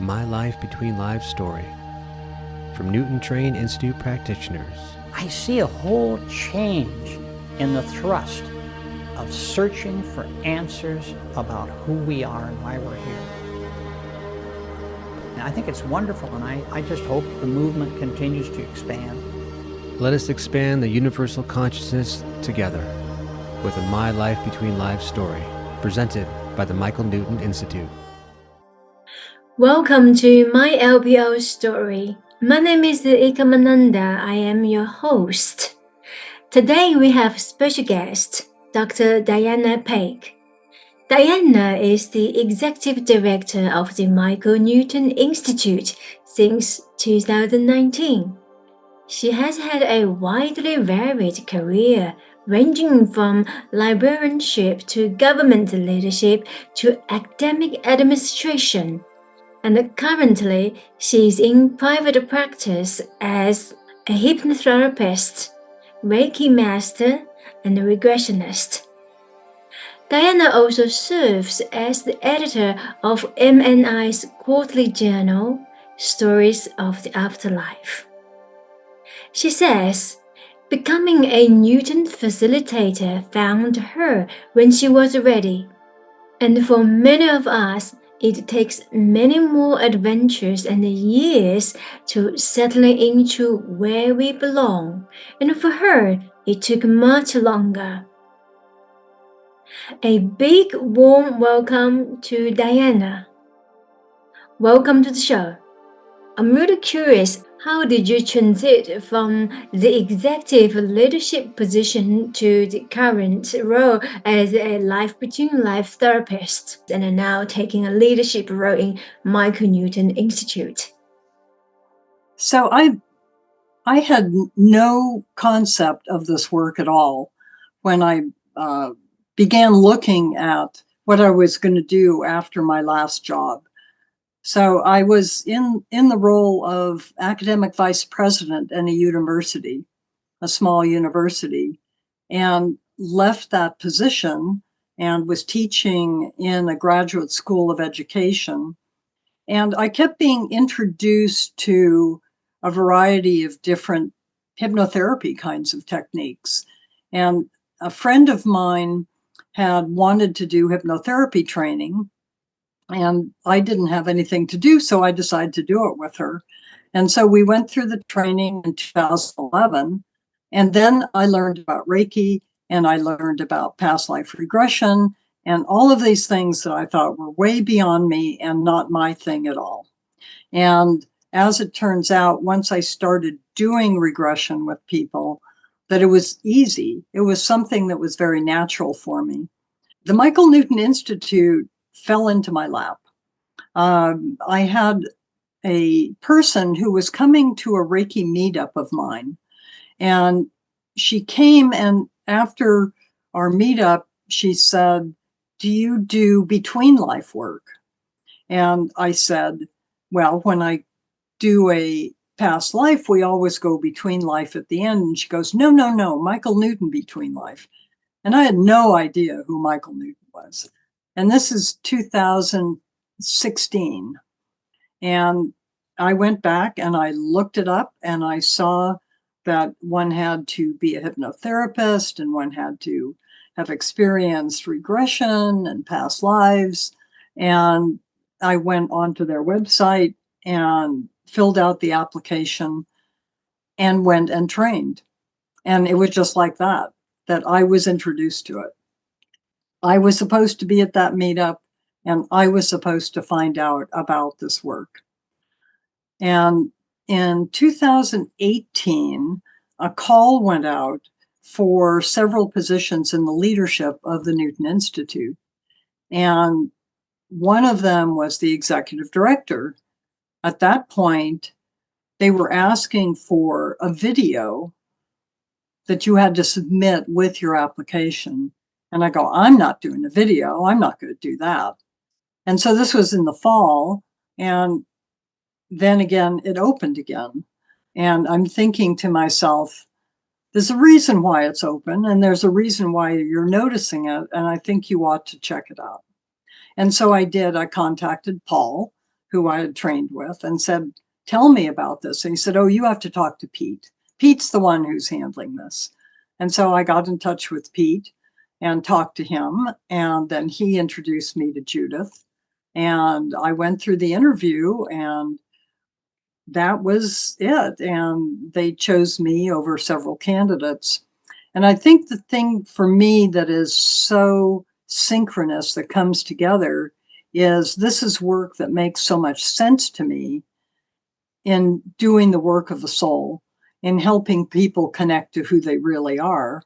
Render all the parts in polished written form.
My Life Between Lives story from Newton-trained Institute practitioners. I see a whole change in the thrust of searching for answers about who we are and why we're here. And I think it's wonderful, and I just hope the movement continues to expand. Let us expand the universal consciousness together with a My Life Between Lives story presented by the MyCoNewtoninstitute. Welcome to My LBL Story. My name is Ekomananda. I am your host. Today we have special guest, Dr. Diana Paque. Diana is the Executive Director of the michaelnewtoninstitute since 2019. She has had a widely varied career ranging from librarianship to government leadership to academic administration. And currently, she is in private practice as a hypnotherapist, Reiki master, and a regressionist. Diana also serves as the editor of MNI's quarterly journal, Stories of the Afterlife. She says, becoming a Newton facilitator found her when she was ready. And for many of us, it takes many more adventures and years to settle into where we belong, and for her, it took much longer. A big warm welcome to Diana. Welcome to the show. I'm really curious, how did you transit from the executive leadership position to the current role as a life between life therapist and are now taking a leadership role in Michael Newton Institute? So I had no concept of this work at all when I began looking at what I was going to do after my last job. So I was in the role of academic vice president in a university, a small university, and left that position and was teaching in a graduate school of education. And I kept being introduced to a variety of different hypnotherapy kinds of techniques. And a friend of mine had wanted to do hypnotherapy training, and I didn't have anything to do, so I decided to do it with her. And so we went through the training in 2011, and then I learned about Reiki, and I learned about past life regression, and all of these things that I thought were way beyond me and not my thing at all. And as it turns out, once I started doing regression with people, that it was easy. It was something that was very natural for me. The Michael Newton Institute fell into my lap. I had a person who was coming to a Reiki meetup of mine, and she came, and after our meetup, she said, "Do you do between life work?" And I said, "Well, when I do a past life, we always go between life at the end." And she goes, no, Michael Newton between life. And I had no idea who Michael Newton was. And this is 2016. And I went back and I looked it up, and I saw that one had to be a hypnotherapist and one had to have experienced regression and past lives. And I went onto their website and filled out the application and went and trained. And it was just like that I was introduced to it. I was supposed to be at that meetup, and I was supposed to find out about this work. And in 2018, a call went out for several positions in the leadership of the Newton Institute. And one of them was the executive director. At that point, they were asking for a video that you had to submit with your application. And I go, I'm not doing a video. I'm not going to do that. And so this was in the fall. And then again, it opened again. And I'm thinking to myself, there's a reason why it's open, and there's a reason why you're noticing it. And I think you ought to check it out. And so I did. I contacted Paul, who I had trained with, and said, tell me about this. And he said, oh, you have to talk to Pete. Pete's the one who's handling this. And so I got in touch with Pete and talked to him. And then he introduced me to Judith. And I went through the interview, and that was it. And they chose me over several candidates. And I think the thing for me that is so synchronous that comes together is this is work that makes so much sense to me in doing the work of the soul, in helping people connect to who they really are.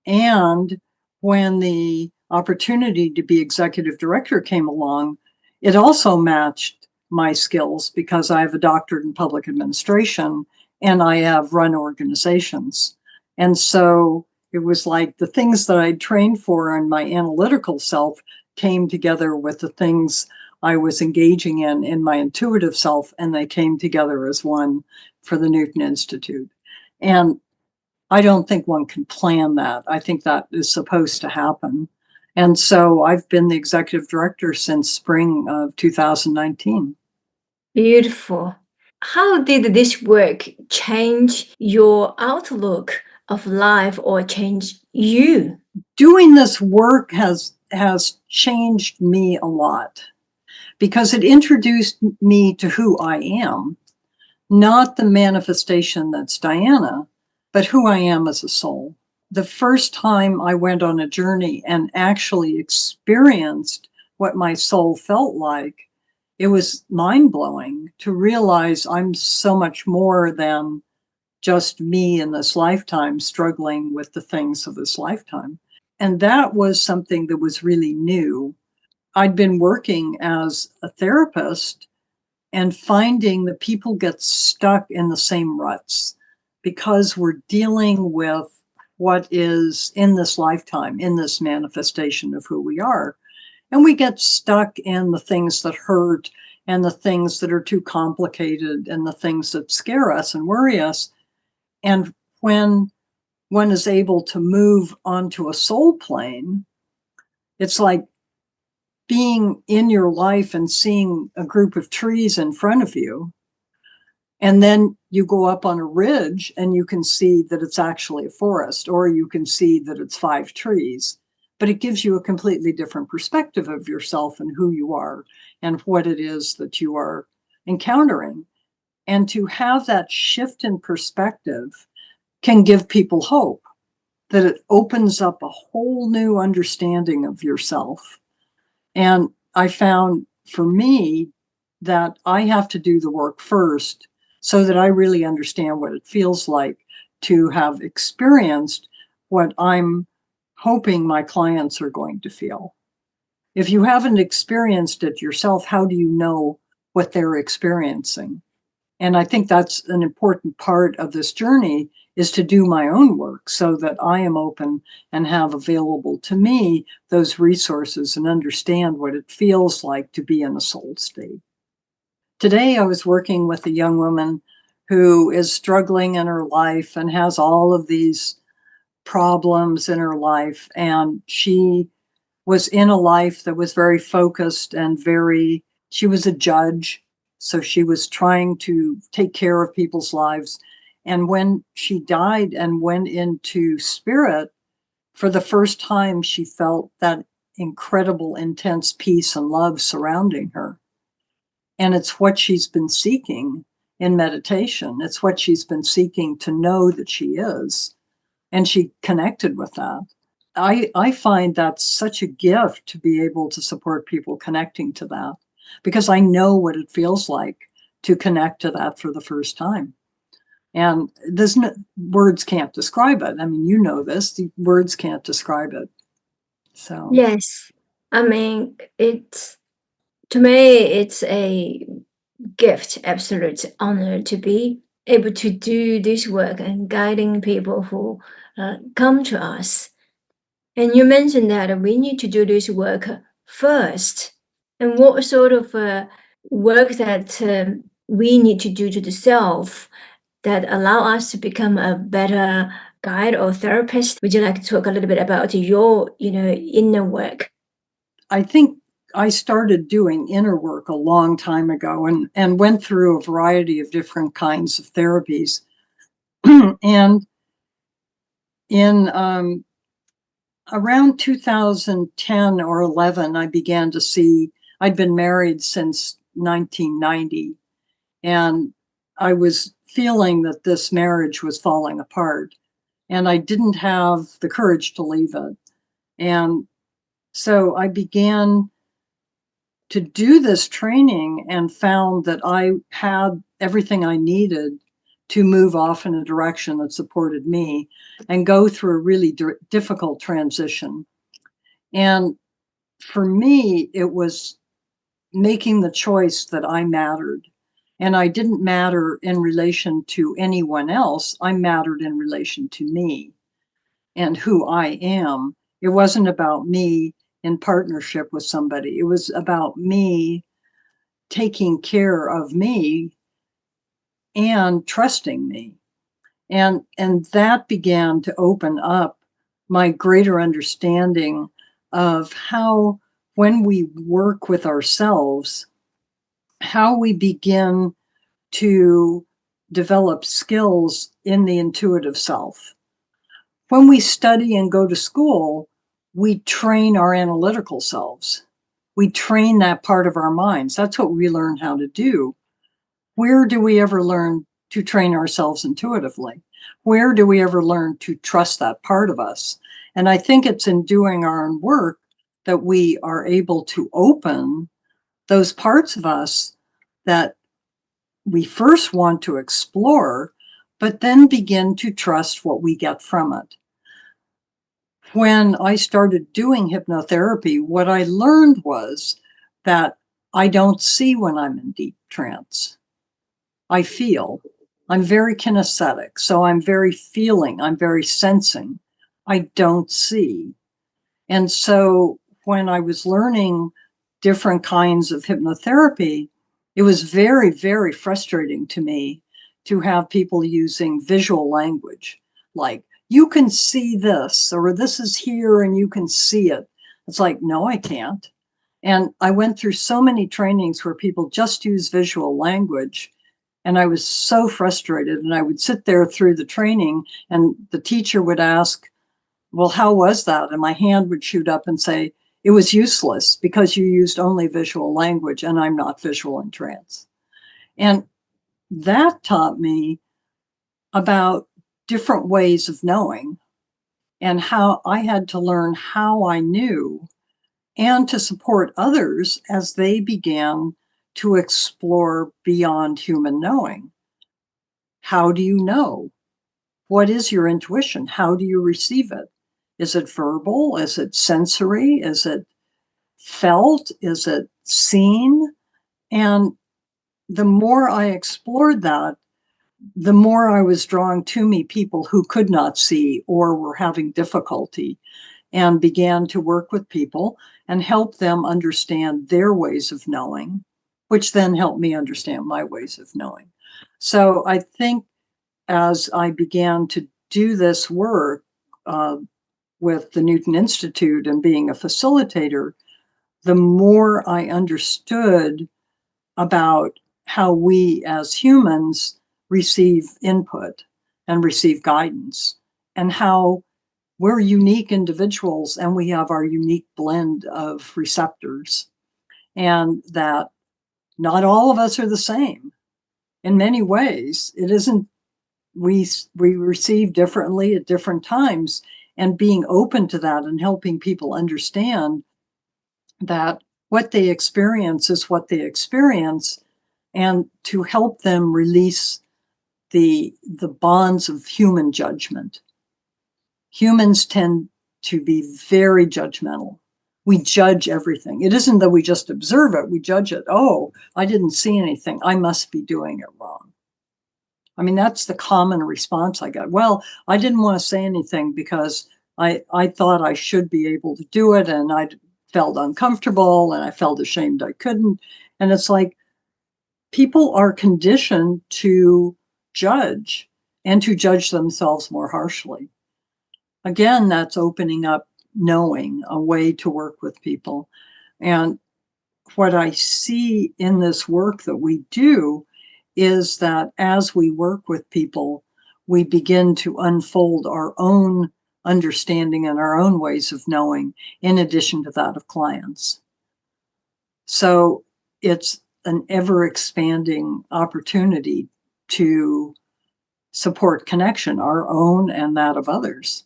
And when the opportunity to be executive director came along, it also matched my skills because I have a doctorate in public administration and I have run organizations. And so it was like the things that I'd trained for in my analytical self came together with the things I was engaging in my intuitive self, and they came together as one for the Newton Institute. And I don't think one can plan that. I think that is supposed to happen. And so I've been the executive director since spring of 2019. Beautiful. How did this work change your outlook of life or change you? Doing this work has changed me a lot because it introduced me to who I am, not the manifestation that's Diana, but who I am as a soul. The first time I went on a journey and actually experienced what my soul felt like, it was mind-blowing to realize I'm so much more than just me in this lifetime struggling with the things of this lifetime. And that was something that was really new. I'd been working as a therapist and finding that people get stuck in the same ruts because we're dealing with what is in this lifetime, in this manifestation of who we are. And we get stuck in the things that hurt and the things that are too complicated and the things that scare us and worry us. And when one is able to move onto a soul plane, it's like being in your life and seeing a group of trees in front of you. And then you go up on a ridge and you can see that it's actually a forest, or you can see that it's 5 trees. But it gives you a completely different perspective of yourself and who you are and what it is that you are encountering. And to have that shift in perspective can give people hope, that it opens up a whole new understanding of yourself. And I found for me that I have to do the work first so that I really understand what it feels like to have experienced what I'm hoping my clients are going to feel. If you haven't experienced it yourself, how do you know what they're experiencing? And I think that's an important part of this journey, is to do my own work so that I am open and have available to me those resources and understand what it feels like to be in a soul state. Today, I was working with a young woman who is struggling in her life and has all of these problems in her life. And she was in a life that was very focused and she was a judge. So she was trying to take care of people's lives. And when she died and went into spirit, for the first time, she felt that incredible, intense peace and love surrounding her. And it's what she's been seeking in meditation. It's what she's been seeking to know that she is. And she connected with that. I find that such a gift to be able to support people connecting to that, because I know what it feels like to connect to that for the first time. And words can't describe it. I mean, you know this, the words can't describe it. So Yes, I mean, to me, it's a gift, absolute honor to be able to do this work and guiding people who come to us. And you mentioned that we need to do this work first. And what sort of work that we need to do to the self that allow us to become a better guide or therapist? Would you like to talk a little bit about your, inner work? I think I started doing inner work a long time ago and went through a variety of different kinds of therapies. And in around 2010 or 11, I began to see, I'd been married since 1990, and I was feeling that this marriage was falling apart, and I didn't have the courage to leave it. And so I began to do this training and found that I had everything I needed to move off in a direction that supported me and go through a really difficult transition. And for me, it was making the choice that I mattered. And I didn't matter in relation to anyone else. I mattered in relation to me and who I am. It wasn't about me in partnership with somebody. It was about me taking care of me and trusting me. And that began to open up my greater understanding of how, when we work with ourselves, how we begin to develop skills in the intuitive self. When we study and go to school, we train our analytical selves. We train that part of our minds. That's what we learn how to do. Where do we ever learn to train ourselves intuitively? Where do we ever learn to trust that part of us? And I think it's in doing our own work that we are able to open those parts of us that we first want to explore, but then begin to trust what we get from it. When I started doing hypnotherapy, what I learned was that I don't see when I'm in deep trance. I feel. I'm very kinesthetic, so I'm very feeling, I'm very sensing. I don't see. And so when I was learning different kinds of hypnotherapy, it was very, very frustrating to me to have people using visual language, like, you can see this, or this is here and you can see it. It's like, no, I can't. And I went through so many trainings where people just use visual language. And I was so frustrated, and I would sit there through the training and the teacher would ask, well, how was that? And my hand would shoot up and say, it was useless because you used only visual language and I'm not visual in trance. And that taught me about different ways of knowing and how I had to learn how I knew and to support others as they began to explore beyond human knowing. How do you know? What is your intuition? How do you receive it? Is it verbal? Is it sensory? Is it felt? Is it seen? And the more I explored that, the more I was drawing to me people who could not see or were having difficulty, and began to work with people and help them understand their ways of knowing, which then helped me understand my ways of knowing. So I think as I began to do this work with the Newton Institute and being a facilitator, the more I understood about how we as humans receive input and receive guidance, and how we're unique individuals and we have our unique blend of receptors, and that not all of us are the same. In many ways, it isn't, we receive differently at different times, and being open to that and helping people understand that what they experience is what they experience, and to help them release the bonds of human judgment. Humans tend to be very judgmental. We judge everything. It isn't that we just observe it, we judge it. Oh, I didn't see anything, I must be doing it wrong. I mean, that's the common response I got. Well, I didn't want to say anything because I thought I should be able to do it, and I felt uncomfortable and I felt ashamed I couldn't. And it's like, people are conditioned to judge and to judge themselves more harshly. Again, that's opening up knowing, a way to work with people. And what I see in this work that we do is that as we work with people, we begin to unfold our own understanding and our own ways of knowing, in addition to that of clients. So it's an ever-expanding opportunity to support connection, our own and that of others.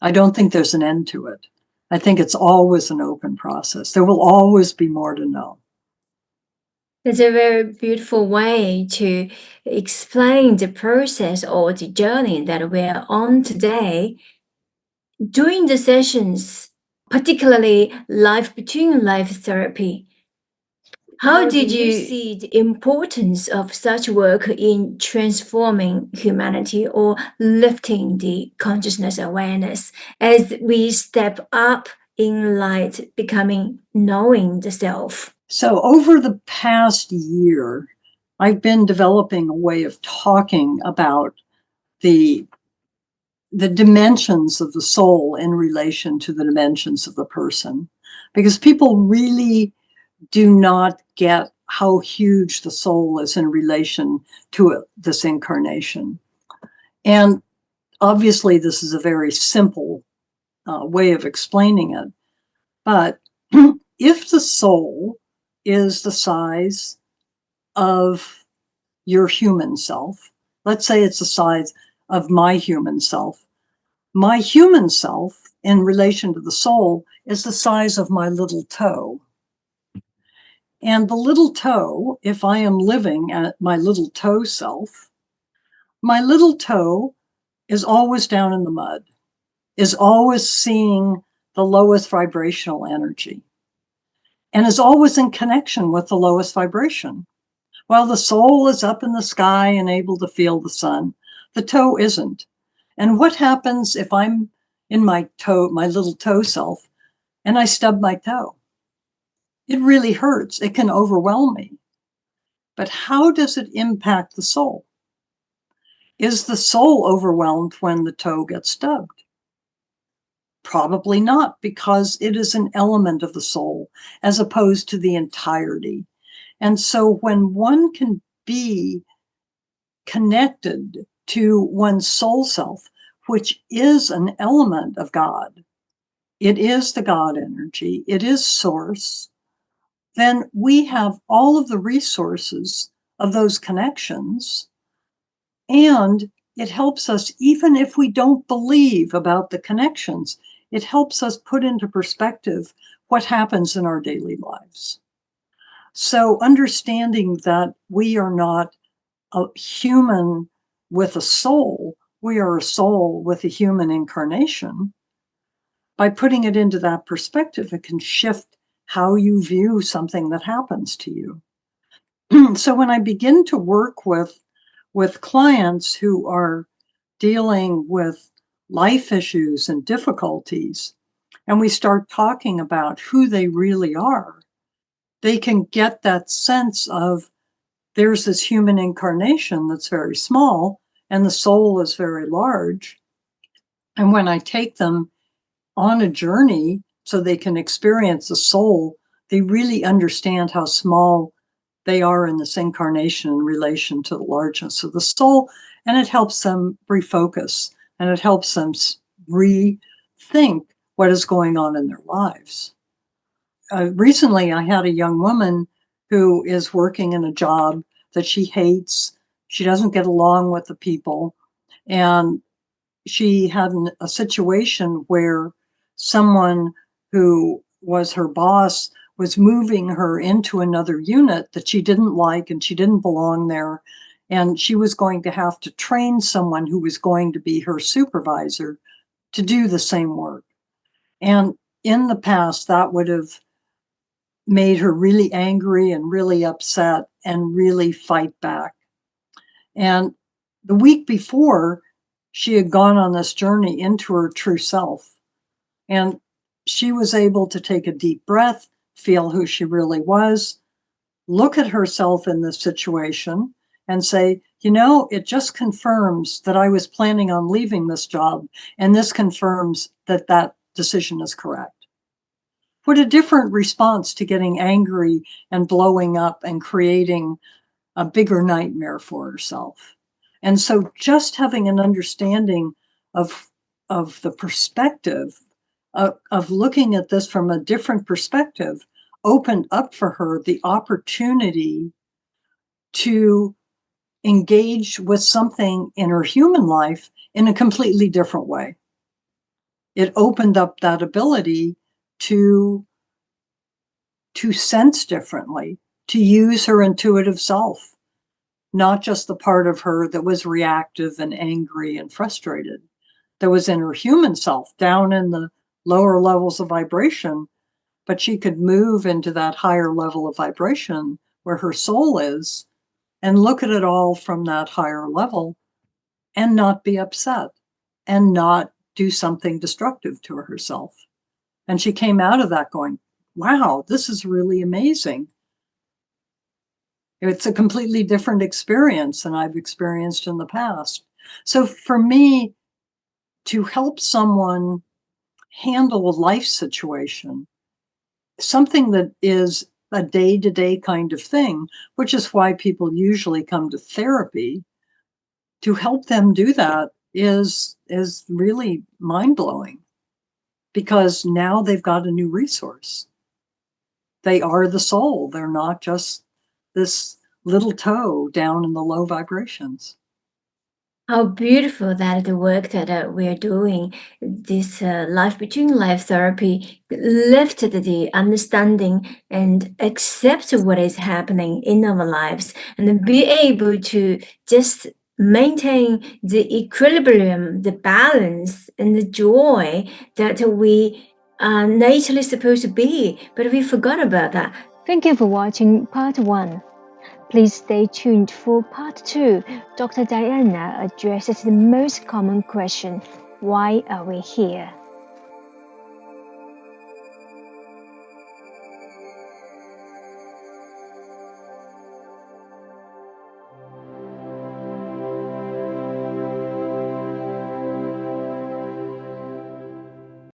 I don't think there's an end to it. I think it's always an open process. There will always be more to know. It's a very beautiful way to explain the process or the journey that we're on today. During the sessions, particularly life between life therapy, how did you see the importance of such work in transforming humanity or lifting the consciousness awareness as we step up in light, becoming knowing the self? So over the past year, I've been developing a way of talking about the dimensions of the soul in relation to the dimensions of the person, because people really do not get how huge the soul is in relation to this incarnation. And obviously, this is a very simple way of explaining it. But if the soul is the size of your human self, let's say it's the size of my human self in relation to the soul is the size of my little toe. And the little toe, if I am living at my little toe self, my little toe is always down in the mud, is always seeing the lowest vibrational energy, and is always in connection with the lowest vibration. While the soul is up in the sky and able to feel the sun, the toe isn't. And what happens if I'm in my little toe self, and I stub my toe? It really hurts. It can overwhelm me. But how does it impact the soul? Is the soul overwhelmed when the toe gets stubbed? Probably not, because it is an element of the soul as opposed to the entirety. And so when one can be connected to one's soul self, which is an element of God, it is the God energy, it is source, then we have all of the resources of those connections. And it helps us, even if we don't believe about the connections, it helps us put into perspective what happens in our daily lives. So understanding that we are not a human with a soul, we are a soul with a human incarnation. By putting it into that perspective, it can shift how you view something that happens to you. So when I begin to work with clients who are dealing with life issues and difficulties, and we start talking about who they really are, they can get that sense of there's this human incarnation that's very small and the soul is very large. And when I take them on a journey so they can experience the soul, they really understand how small they are in this incarnation in relation to the largeness of the soul. And it helps them refocus, and it helps them rethink what is going on in their lives. Recently, I had a young woman who is working in a job that she hates. She doesn't get along with the people. And she had a situation where someone who was her boss was moving her into another unit that she didn't like, and she didn't belong there. And she was going to have to train someone who was going to be her supervisor to do the same work. And in the past, that would have made her really angry and really upset and really fight back. And the week before, she had gone on this journey into her true self. And she was able to take a deep breath, feel who she really was, look at herself in this situation and say, you know, it just confirms that I was planning on leaving this job. And this confirms that that decision is correct. What a different response to getting angry and blowing up and creating a bigger nightmare for herself. And so just having an understanding of the perspective of looking at this from a different perspective opened up for her the opportunity to engage with something in her human life in a completely different way. It opened up that ability to sense differently, to use her intuitive self, not just the part of her that was reactive and angry and frustrated, that was in her human self, down in the lower levels of vibration, but she could move into that higher level of vibration where her soul is and look at it all from that higher level and not be upset and not do something destructive to herself. And she came out of that going, wow, this is really amazing. It's a completely different experience than I've experienced in the past. So for me, to help someone handle a life situation, something that is a day-to-day kind of thing, which is why people usually come to therapy, to help them do that is really mind-blowing, because now they've got a new resource. They are the soul. They're not just this little toe down in the low vibrations. How beautiful that the work that we are doing, this life between life therapy, lifted the understanding and accept what is happening in our lives, and be able to just maintain the equilibrium, the balance, and the joy that we are naturally supposed to be, but we forgot about that. Thank you for watching part 1. Please stay tuned for part 2. Dr. Diana addresses the most common question: why are we here?